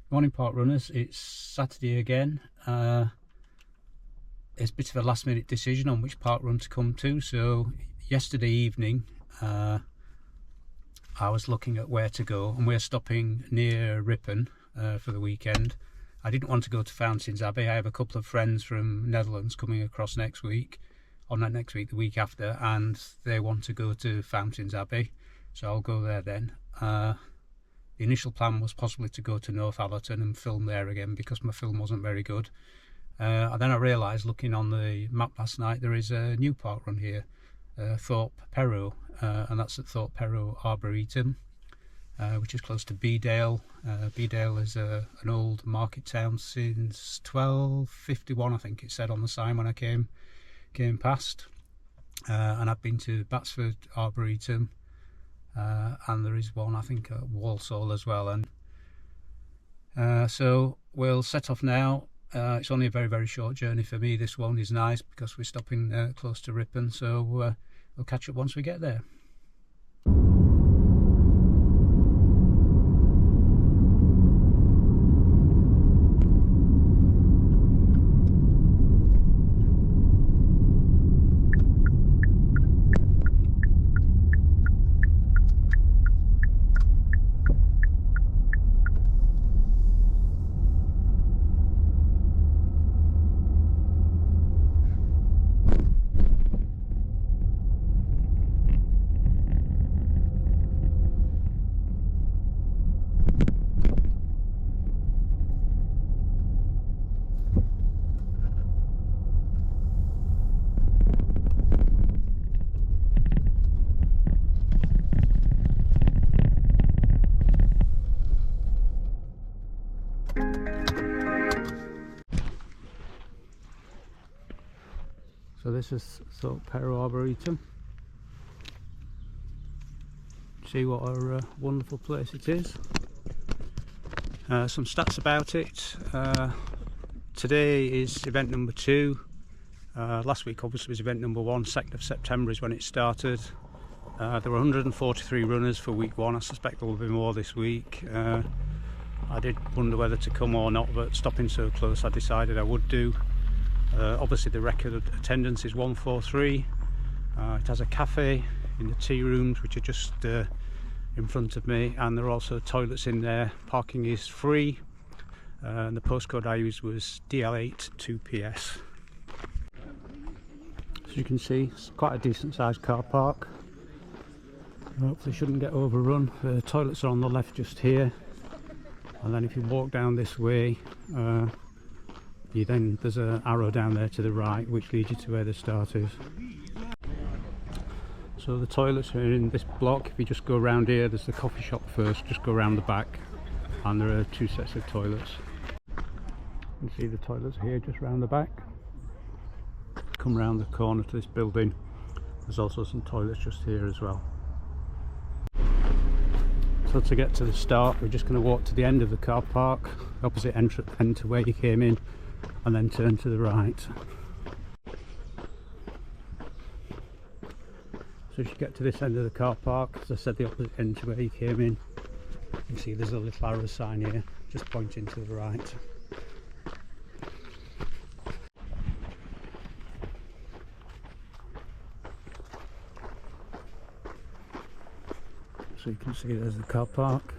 Morning parkrunners, it's Saturday again. It's a bit of a last minute decision on which parkrun to come to. So yesterday evening I was looking at where to go, and we're stopping near Ripon for the weekend. I didn't want to go to Fountains Abbey. I have a couple of friends from Netherlands coming across next week, or not next week, the week after, and they want to go to Fountains Abbey, so I'll go there then. The initial plan was possibly to go to Northallerton and film there again because my film wasn't very good. And then I realised, looking on the map last night, there is a new parkrun here, Thorp Perrow, and that's at Thorp Perrow Arboretum, which is close to Bedale. Bedale is an old market town since 1251, I think it said on the sign when I came past. And I've been to Batsford Arboretum. And there is one, I think, at Walsall as well. And so we'll set off now. It's only a very, very short journey for me. This one is nice because we're stopping close to Ripon, so we'll catch up once we get there. So this is Thorp Perrow Arboretum. See what a wonderful place it is. Some stats about it. Today is event number 2. Last week obviously was event number 1. 2nd of September is when it started. There were 143 runners for week 1. I suspect there will be more this week. I did wonder whether to come or not, but stopping so close I decided I would do. Obviously the record attendance is 143. It has a cafe in the tea rooms, which are just in front of me, and there are also toilets in there. Parking is free, and the postcode I used was DL8 2PS. As you can see, it's quite a decent sized car park. Hopefully shouldn't get overrun. The toilets are on the left just here, and then if you walk down this way, there's an arrow down there to the right which leads you to where the start is. So the toilets are in this block. If you just go around here, there's the coffee shop first, just go around the back, and there are 2 sets of toilets. You can see the toilets here just round the back. Come round the corner to this building, there's also some toilets just here as well. So to get to the start, we're just going to walk to the end of the car park, opposite end to where you came in, and then turn to the right. So as you get to this end of the car park, as I said, the opposite end to where you came in, you can see there's a little arrow sign here just pointing to the right. So you can see there's the car park.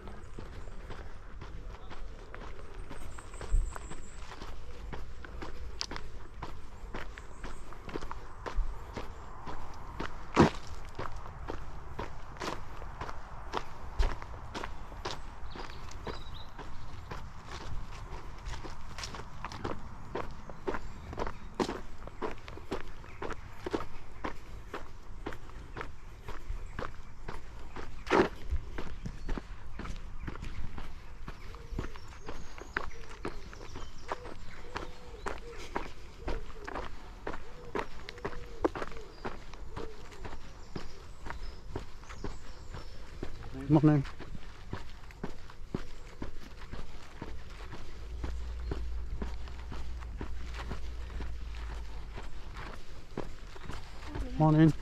Morning. Morning.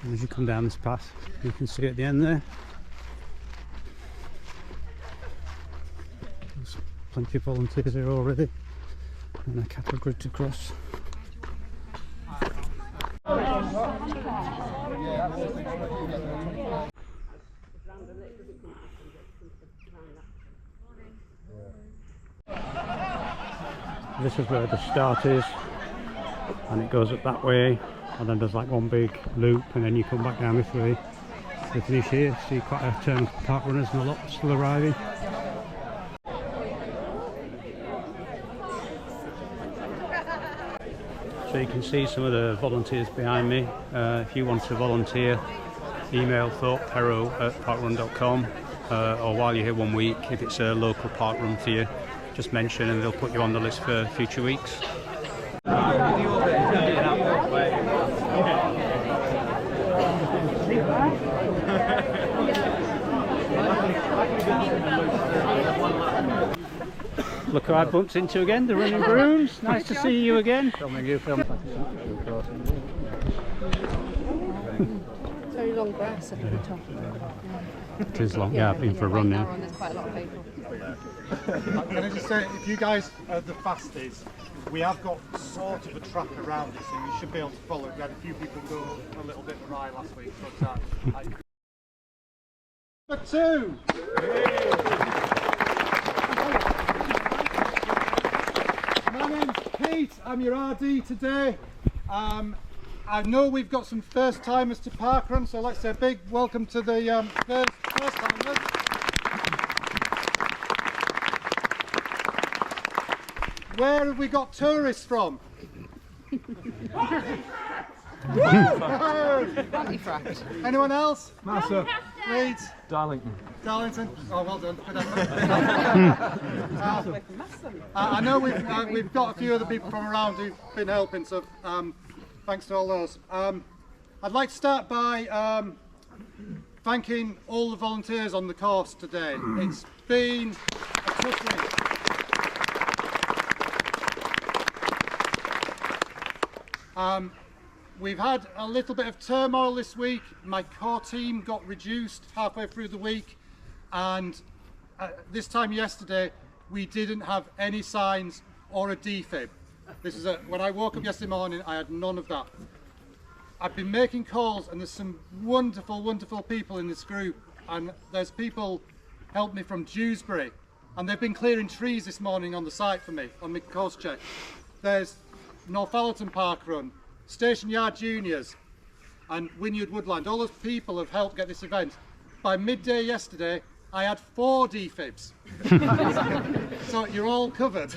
And as you come down this path, you can see at the end there, there's plenty of volunteers here already, and a cattle grid to cross. This is where the start is, and it goes up that way, and then there's like one big loop, and then you come back down this way to finish here. See quite a turn of park runners and a lot still arriving. So you can see some of the volunteers behind me. If you want to volunteer, email thorpperrow@parkrun.com, or while you're here 1 week, if it's a local park run for you, just mention and they'll put you on the list for future weeks. Look who I bumped into again, the Running Brooms. Nice to see you again. Very long grass up at the top. It is long, yeah, I've been for a run now. There's quite a lot of people. Can I just say, if you guys are the fastest, we have got sort of a track around us and you should be able to follow it. We had a few people go a little bit awry last week, but Number 2! My name's Pete, I'm your RD today. I know we've got some first timers to parkrun, so let's say a big welcome to the first timers. Where have we got tourists from? Anyone else? Massa. Leeds? Darlington. Darlington? Oh, well done. I know we've got a few other people from around who've been helping, so thanks to all those. I'd like to start by thanking all the volunteers on the course today. It's been a tough week. We've had a little bit of turmoil this week. My core team got reduced halfway through the week, and this time yesterday we didn't have any signs or a defib. This is when I woke up yesterday morning, I had none of that. I've been making calls, and there's some wonderful people in this group, and there's people helped me from Dewsbury, and they've been clearing trees this morning on the site for me on my course check. There's Northallerton Parkrun, Station Yard Juniors and Wynyard Woodland. All those people have helped get this event. By midday yesterday I had 4 defibs. So you're all covered.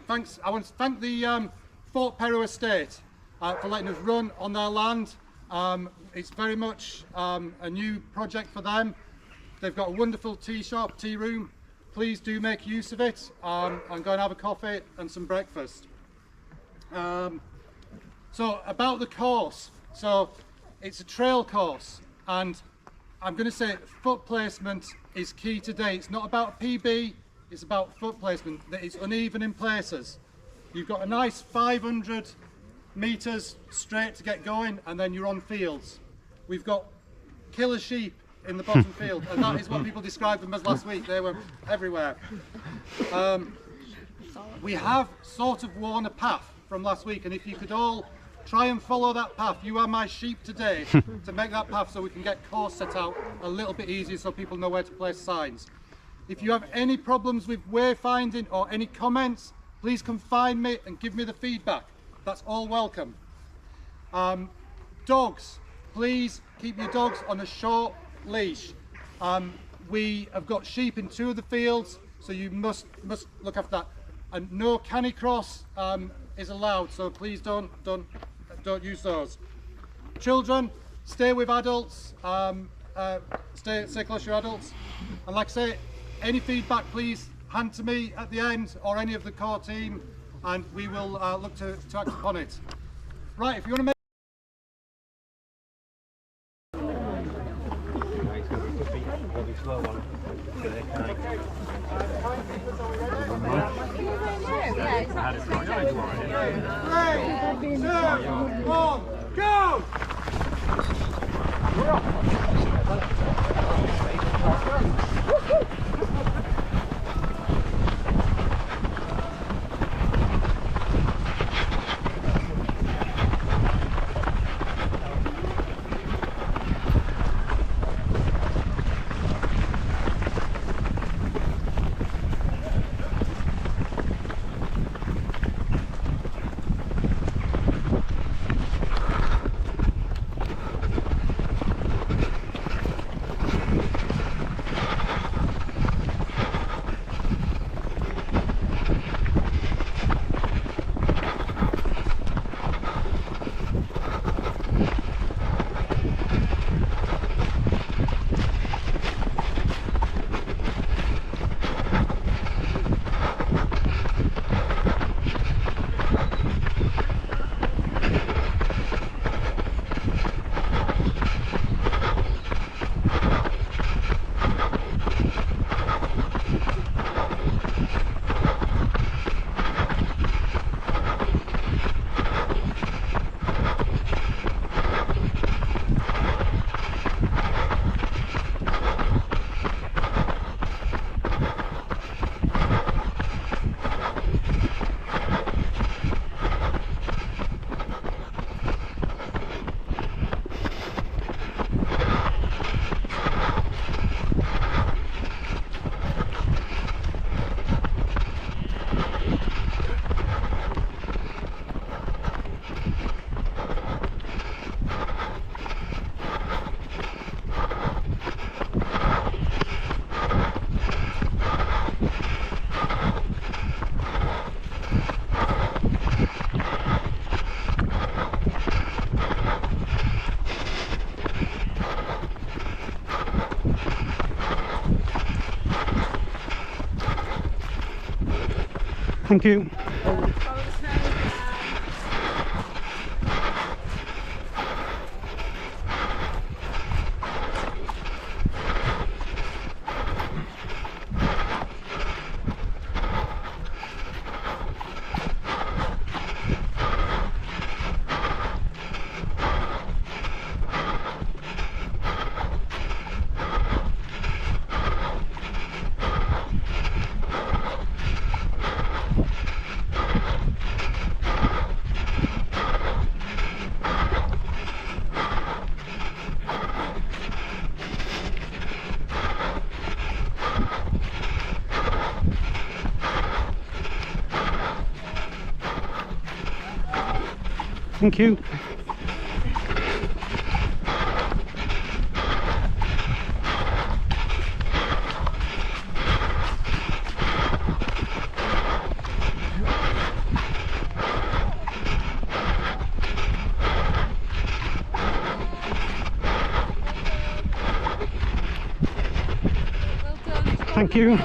Thanks. I want to thank the Thorp Perrow Estate for letting us run on their land. It's very much a new project for them. They've got a wonderful tea shop, tea room. Please do make use of it and go and have a coffee and some breakfast. So about the course, so it's a trail course, and I'm going to say foot placement is key today. It's not about PB, it's about foot placement, that it's uneven in places. You've got a nice 500 metres straight to get going, and then you're on fields. We've got killer sheep in the bottom field, and that is what people described them as last week. They were everywhere. We have sort of worn a path from last week, and if you could all try and follow that path, you are my sheep today, to make that path so we can get course set out a little bit easier so people know where to place signs. If you have any problems with wayfinding or any comments, please come find me and give me the feedback. That's all welcome. Dogs, please keep your dogs on a short leash. We have got sheep in 2 of the fields, so you must look after that. And no canicross is allowed, so please don't use those. Children, stay with adults. Stay close to your adults. And like I say, any feedback, please hand to me at the end or any of the core team, and we will look to act upon it. Right, if you want to make Slow one. Yeah, Thank you. Thank you. Thank you.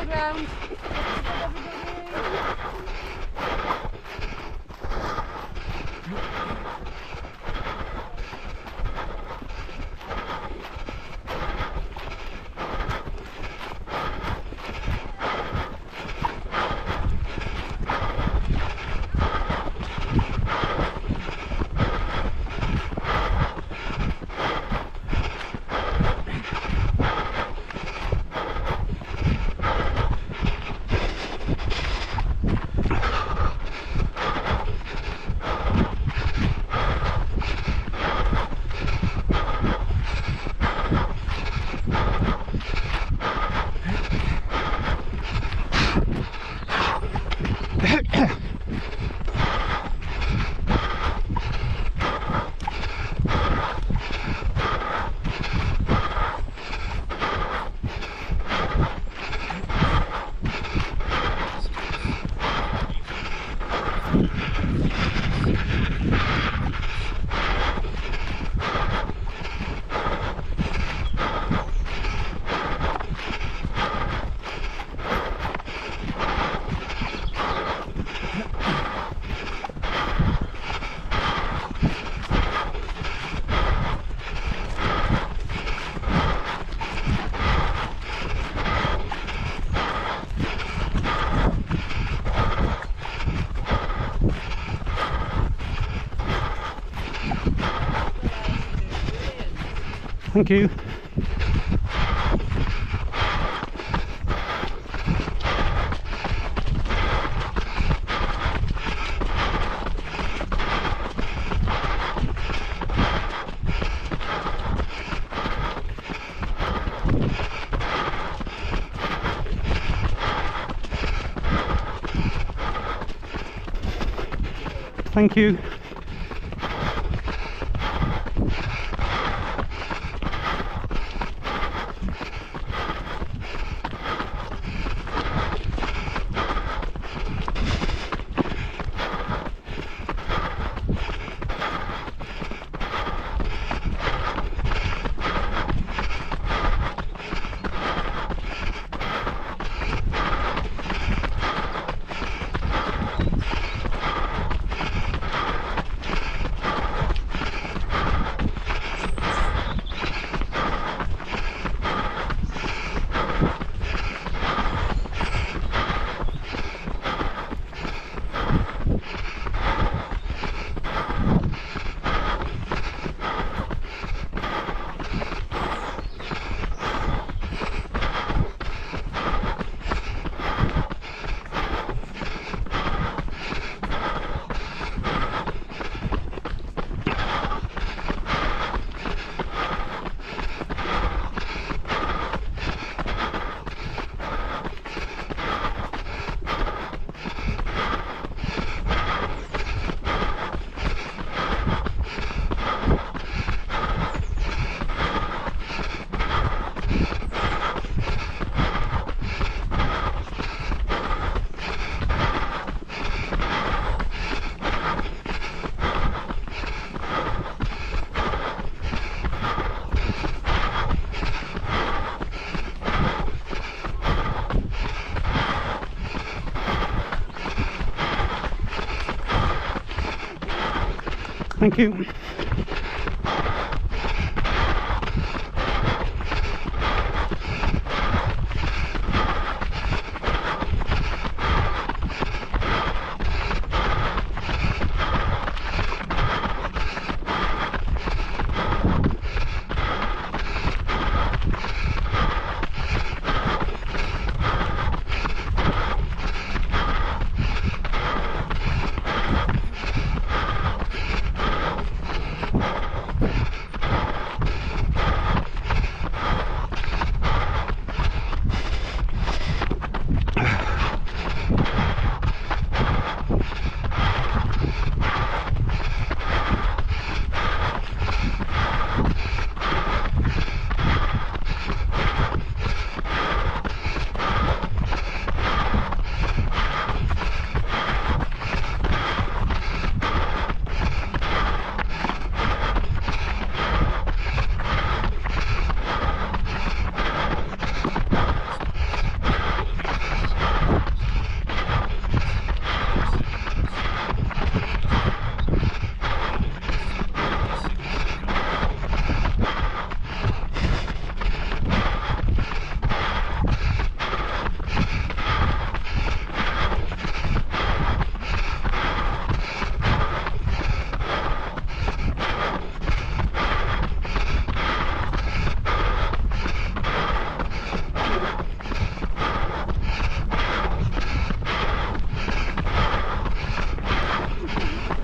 Thank you. Thank you. Thank you.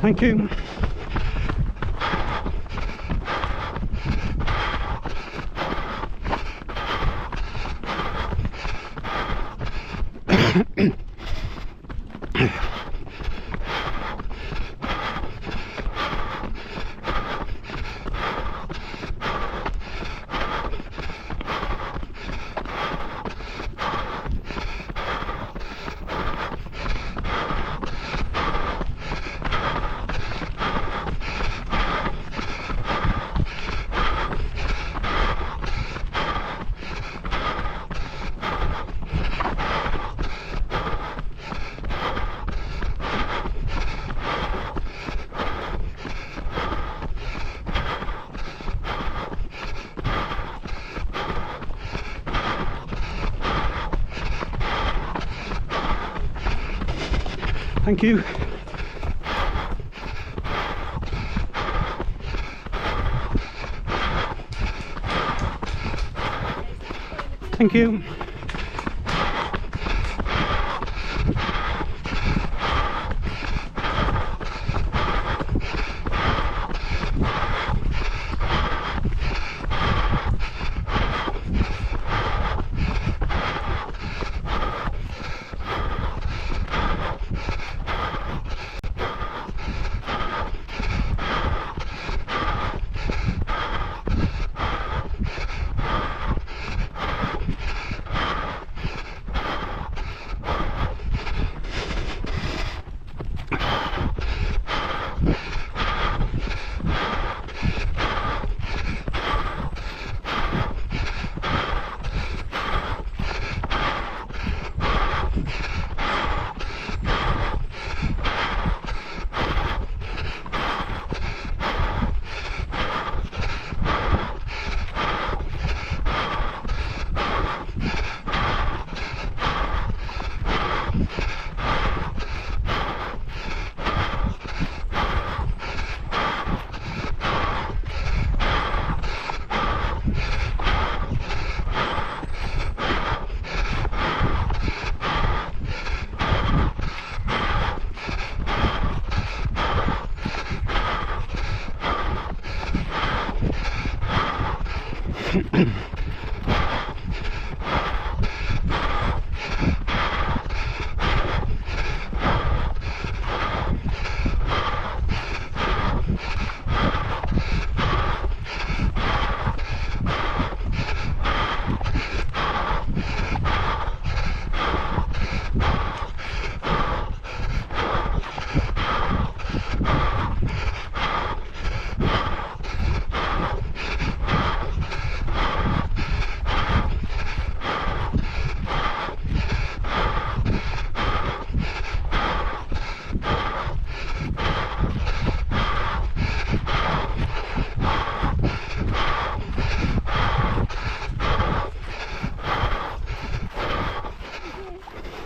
Thank you. Thank you. Thank you.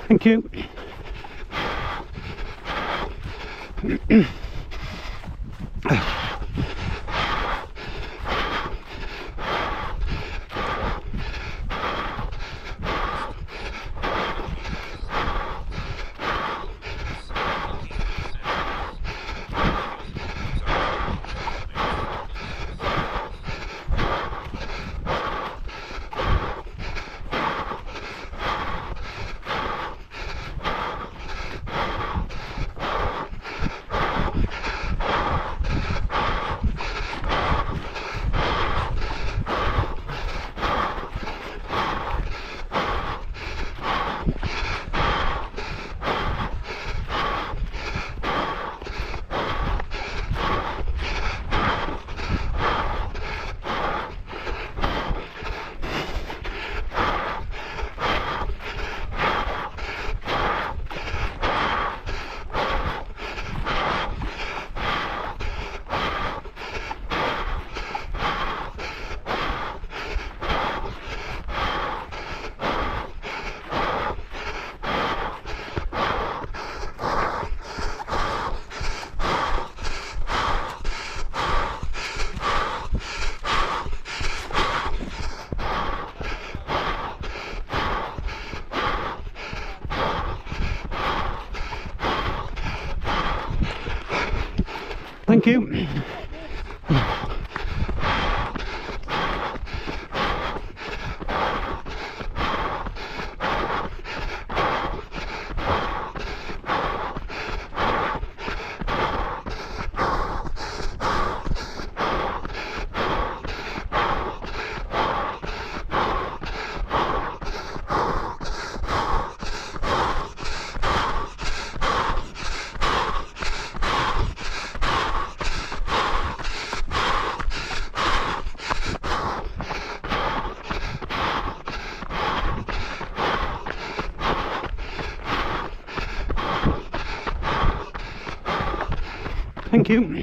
Thank you. Thank you. Thank you.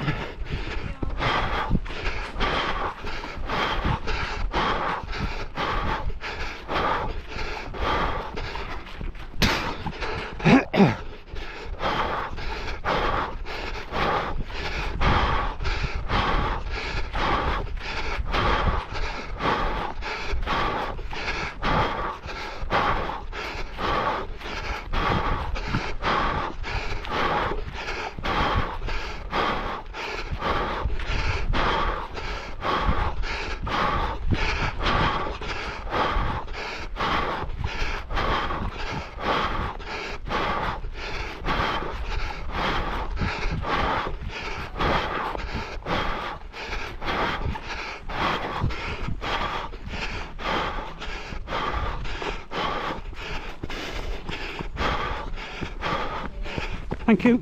Thank you.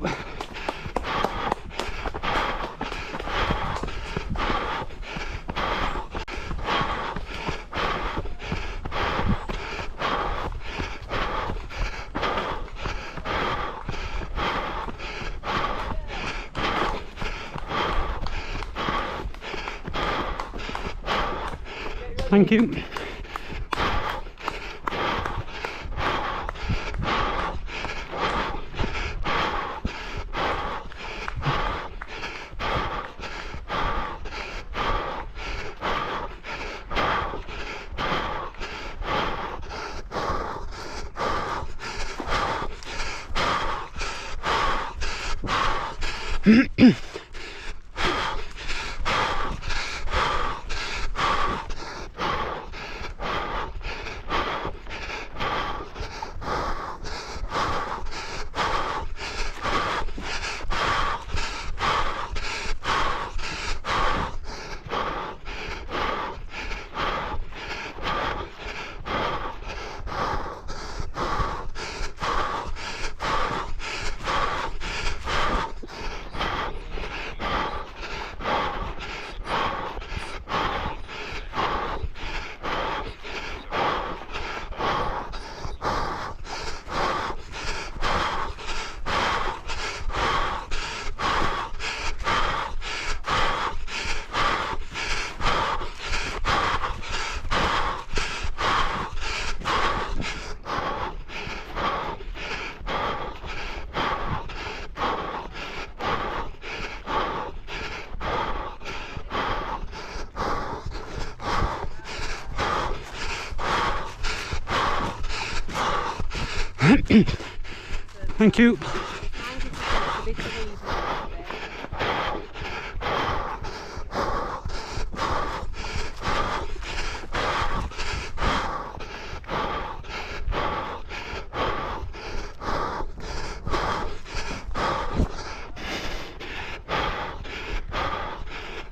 Thank you. Thank you.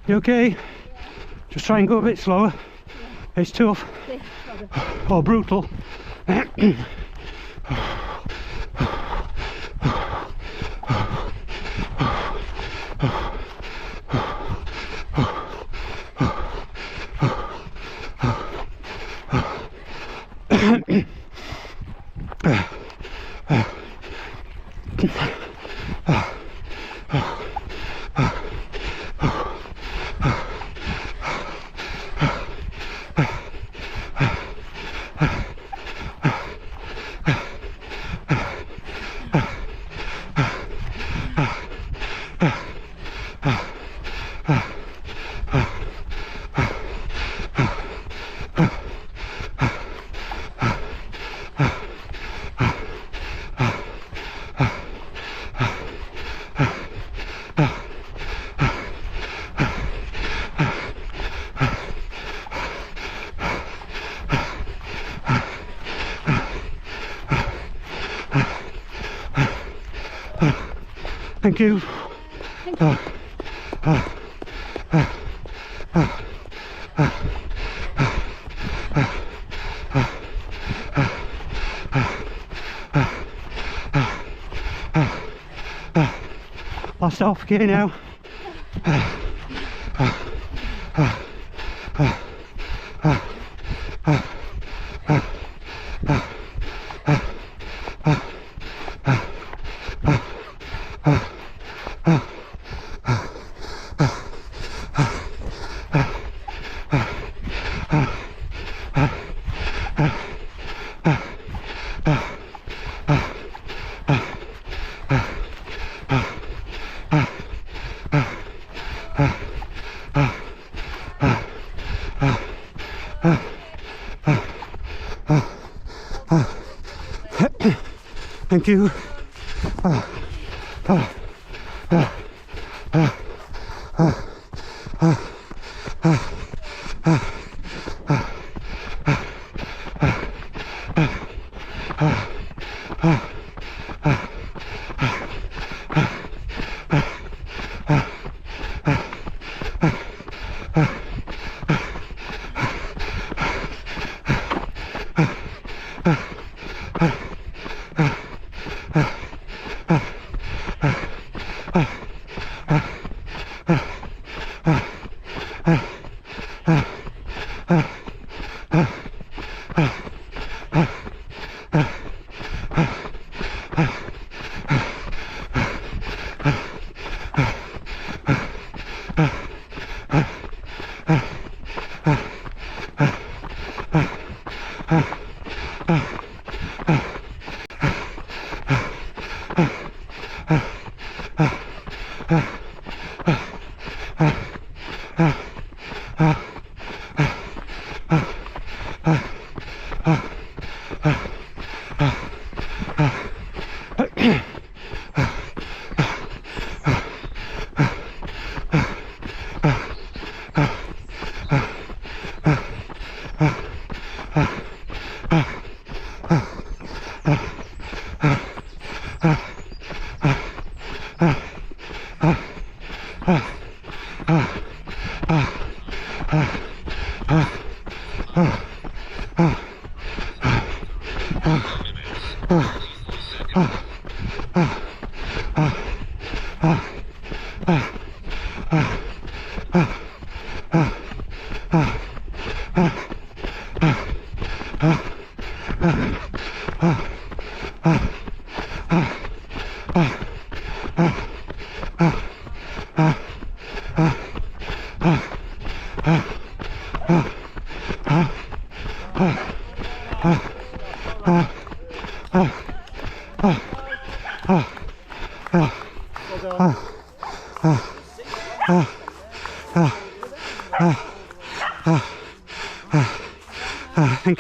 You okay? Just try and go a bit slower. It's tough. Or brutal. Thank you. Last off gear now. Thank you. Thank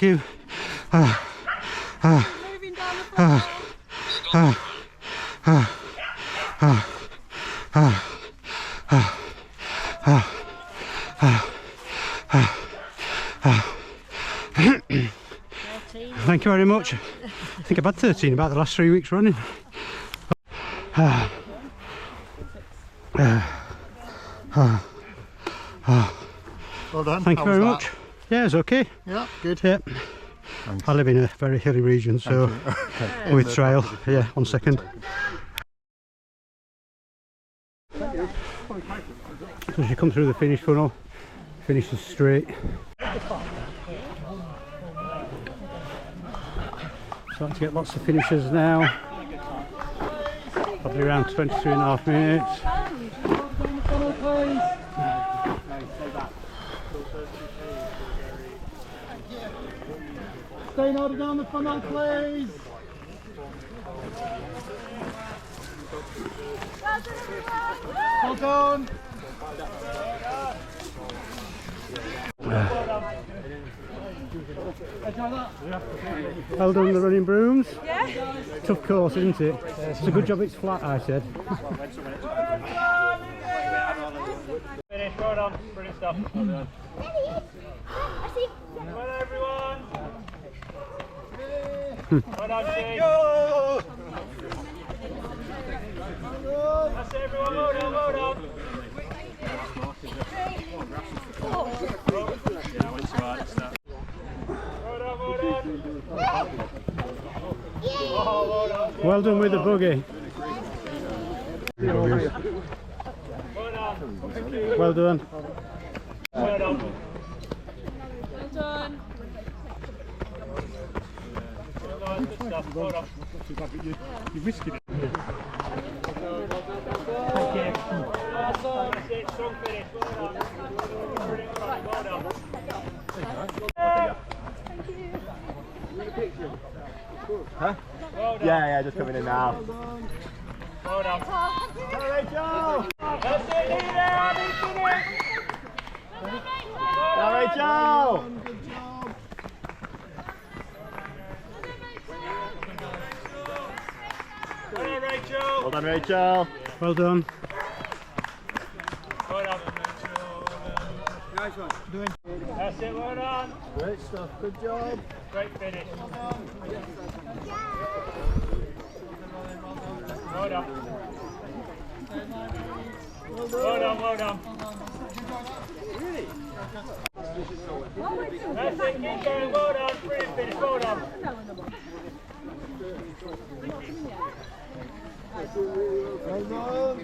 you. Moving down the Thank you very much. I think I've had 13 about the last 3 weeks running. Well done. Thank you How very was much. Yeah, it's okay. Yeah, good. Yeah. Thanks. I live in a very hilly region, so with trail. Yeah, 1 second. So as you come through the finish funnel, finish is straight. Starting to get lots of finishers now. Probably around 23.5 minutes. Stay nodded down the funnel, please. Well done. Well done, the Running Brooms. Tough course, isn't it? It's a good job it's flat, I said. Finish, well done, brilliant stuff. Well done. Well done, everyone. Well done, Shane. That's it, everyone, well done, well done. Yeah, I went too hard at the start. Well done, well done. Oh, well done. Well done with the buggy. Well done. Well done. Well done. Well done. Well done, good stuff, well done. You risked it. Thank you. That's it, strong finish, well done. Brilliant run, well done. Huh? Well done. Yeah, just coming in now. Well done. Hello, Rachel! That's it, Nina, finish. Hello, Rachel! Good job. Well done, Rachel. Well done, Rachel. Well done. Well done. Nice one. Doing. That's it, well done. Great stuff, good job. Great finish. Well done. Well done, well done. That's it, keep going, well done. Brilliant finish, well done. Well done.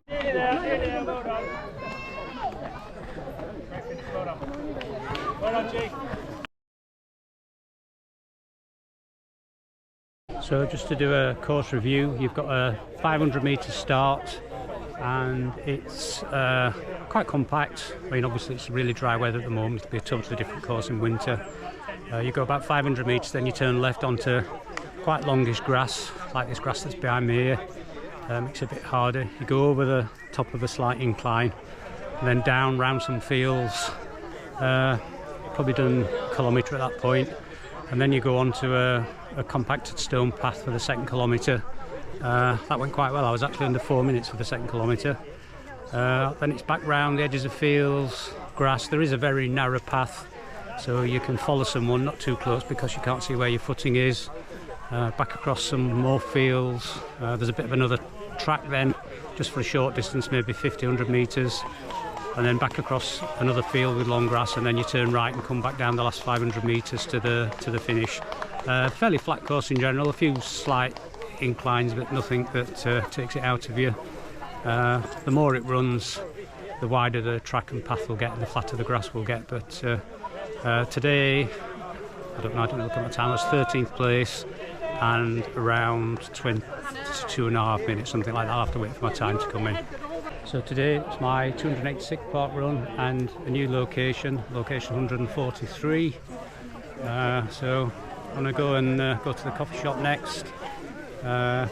Nearly there, well done. Roger. So just to do a course review, you've got a 500 metre start and it's quite compact. I mean, obviously it's really dry weather at the moment, it'll be a totally different course in winter. You go about 500 metres, then you turn left onto quite longish grass, like this grass that's behind me here. Makes it a bit harder. You go over the top of a slight incline and then down round some fields, probably done a kilometre at that point, and then you go on to a compacted stone path for the second kilometre. That went quite well. I was actually under 4 minutes for the second kilometre. Then it's back round the edges of fields, grass. There is a very narrow path, so you can follow someone, not too close because you can't see where your footing is. Back across some more fields. There's a bit of another track then, just for a short distance, maybe 50-100 metres, and then back across another field with long grass, and then you turn right and come back down the last 500 metres to the finish. Fairly flat course in general, a few slight inclines, but nothing that takes it out of you. The more it runs, the wider the track and path will get, and the flatter the grass will get. But today, I don't know, I didn't look at my time, I was 13th place and around 22.5 minutes, something like that. I'll have to wait for my time to come in. So today it's my 286th park run and a new location 143. So I'm going to go and go to the coffee shop next, and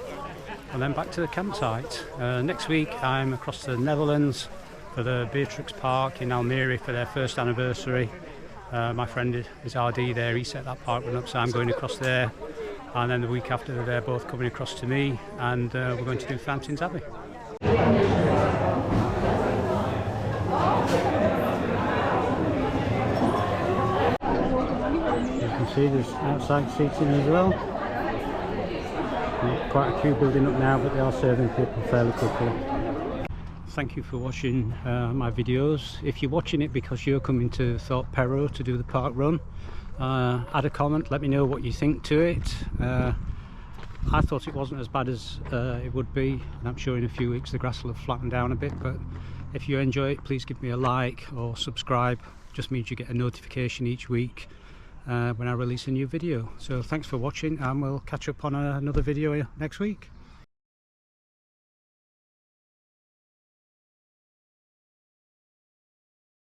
then back to the campsite. Next week I'm across to the Netherlands for the Beatrix Park in Almere for their first anniversary. My friend is RD there, he set that park run up, so I'm going across there, and then the week after they're both coming across to me, and we're going to do Fountains Abbey. You can see there's outside seating as well. Quite a queue building up now, but they are serving people fairly quickly. Thank you for watching my videos. If you're watching it because you're coming to Thorp Perrow to do the park run, add a comment, let me know what you think to it. I thought it wasn't as bad as it would be, and I'm sure in a few weeks the grass will have flattened down a bit, but if you enjoy it, please give me a like or subscribe. It just means you get a notification each week when I release a new video. So thanks for watching, and we'll catch up on another video next week.